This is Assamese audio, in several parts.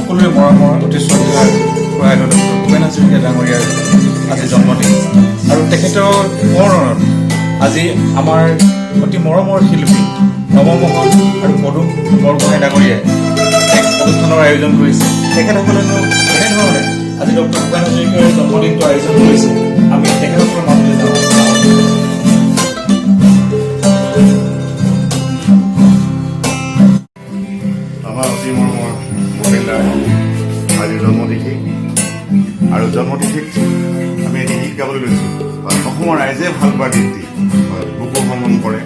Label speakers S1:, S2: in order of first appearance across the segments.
S1: সকলোৰে মৰমৰ অতি শ্ৰদ্ধাৰ প্ৰয়াত ডক্টৰ ভূপেন হাজৰিকা ডাঙৰীয়াৰ আজি জন্মদিন আৰু তেখেতৰ সোঁৱৰণত আজি আমাৰ অতি মৰমৰ শিল্পী নৱমোহন আৰু পদুম বৰগোহাঁই ডাঙৰীয়াই এক অনুষ্ঠানৰ আয়োজন কৰিছে। তেখেতসকলেনো কেনেধৰণে আজি ডক্টৰ ভূপেন হাজৰিকাৰ জন্মদিনটো আয়োজন কৰিছে আমি তেখেতসকলৰ মাজলৈ যাওঁ।
S2: আমাৰ অতি মৰমৰ ভূপেন দাৰ আজি জন্মতিথি আৰু জন্মতিথিত আমি এটি গীত গাবলৈ লৈছোঁ। অসমৰ ৰাইজে ভাল পোৱা গীতটি বুকু ভ্ৰমণ কৰে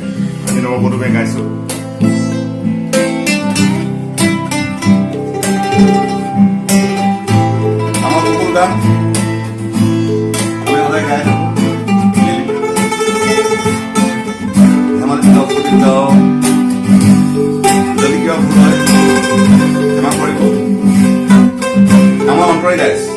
S2: আমি নৱপদুমে গাইছোঁ। আমাৰ বুকুৰ গান আমি সদায় গাই থাকোঁ। ধেমালি যাওঁ যদি কিবা ভুল হয় ক্ষমা কৰিব। আমাৰ অন্তৰে গাইছে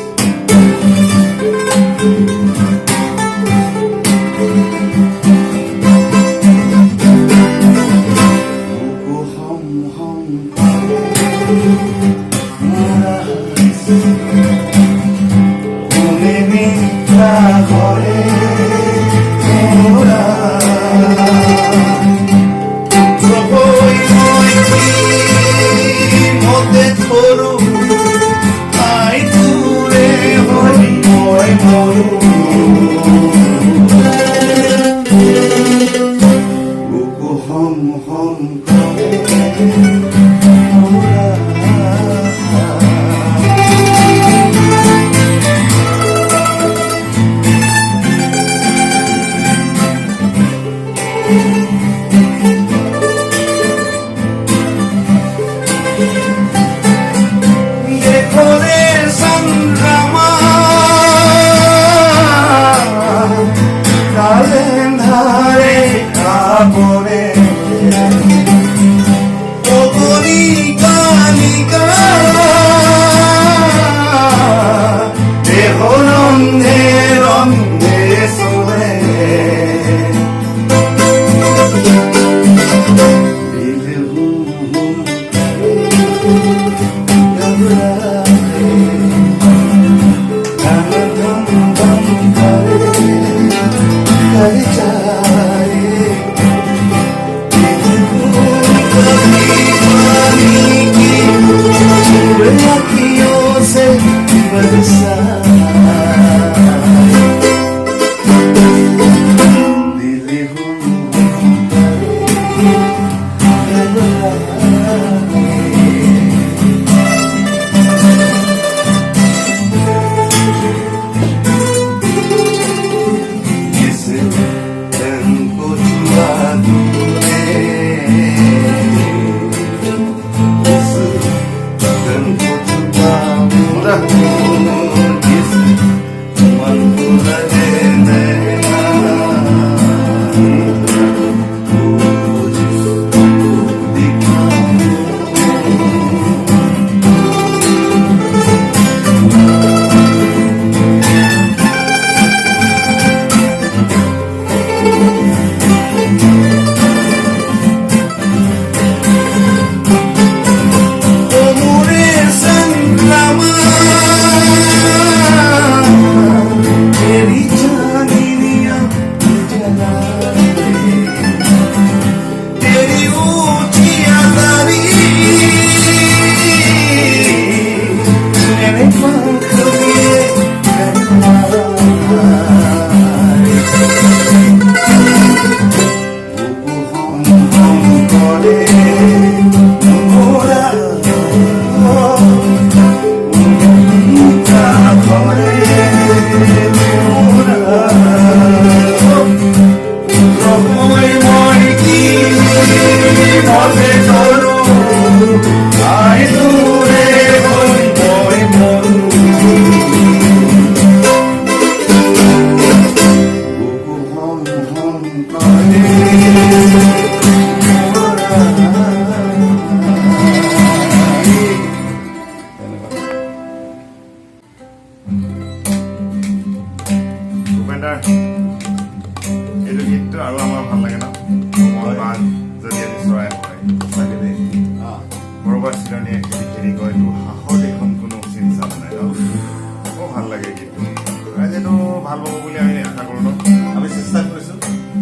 S2: ভাল পাব বুলি আমি আশা কৰোঁ ন আমি চেষ্টা কৰিছোঁ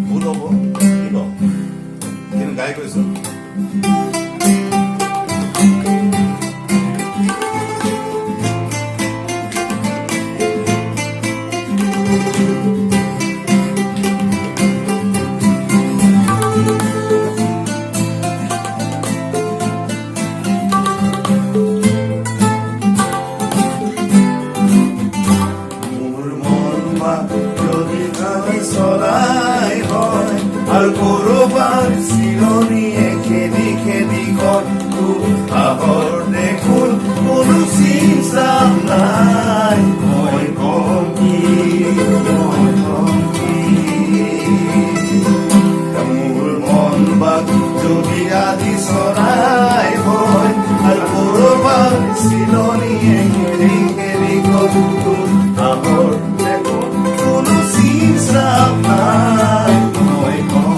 S2: ভুল হ'ব কি কওঁ কিন্তু গাই কৈছোঁ চলাই হয় আৰু কৰবাৰ চিৰণীয়ে খেদি খেদি কতো আহৰ দেখোন কোনো চিন্তা নাই মই কম কি মোৰ মন বাক যদি আদি চলাই হয় আৰু কৰবাৰ চিৰণীয়ে খেদি খেদি কতো আহৰ দেখোন কোনো চিন্তা নাই মই কম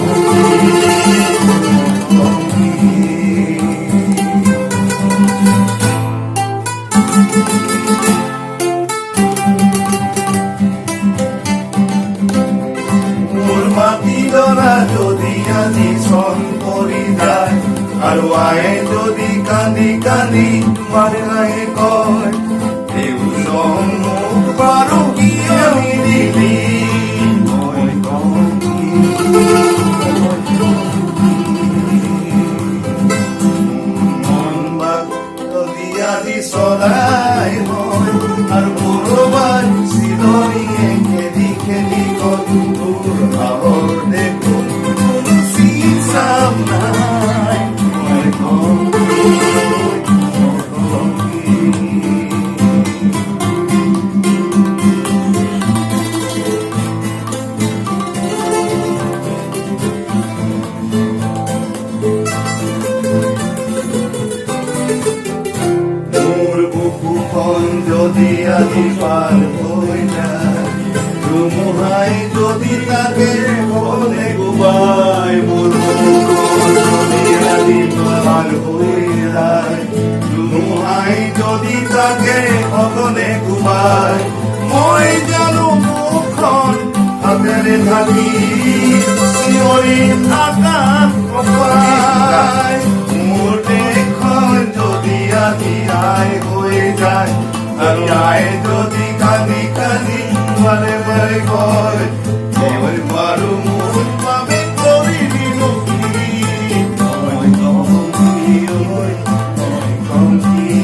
S2: মোৰ মাটি ডৰা যদি আজি চন কৰি যায় আৰু আয়ে যদি কান্দি কান্দি মাৰে কয় দেউজন মোক বাৰু কিয় নিদিলি মই কম কি মন বাক যদি আজি চলাই হয় আৰু কৰবাৰ চিৰণীয়ে খেদি খেদি কতোৰ ভাৱৰ দেখোন কোনো চিন্তা নাই মই কম মোৰ বুকুখন যদি আজি পাৰ হৈ যায় ধুমুহাই যদি তাকে বলে গোবাই মোৰ বুকুখন যদি আজি পাৰ হৈ যায় ধুমুহাই যদি তাকে অকলে গোবাই মই জানো মুখখন হাতেৰে থাকি চিঞৰি থাকা কপাই মোৰ দেশখন যদি আজি আই হৈ যায় আৰু আই যদি কান্দি কান্দি বাৰে বাৰে কয় মই বাৰু মোৰ বাবে কৰিবিনো কি মই কম কি মই কম কি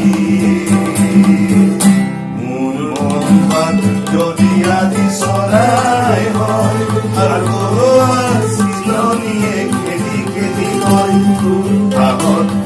S2: মোৰ মন বাত যদি আজি চৰাই হয় আৰু চিলনীয়ে খেদি খেদি কয় তোৰ আগত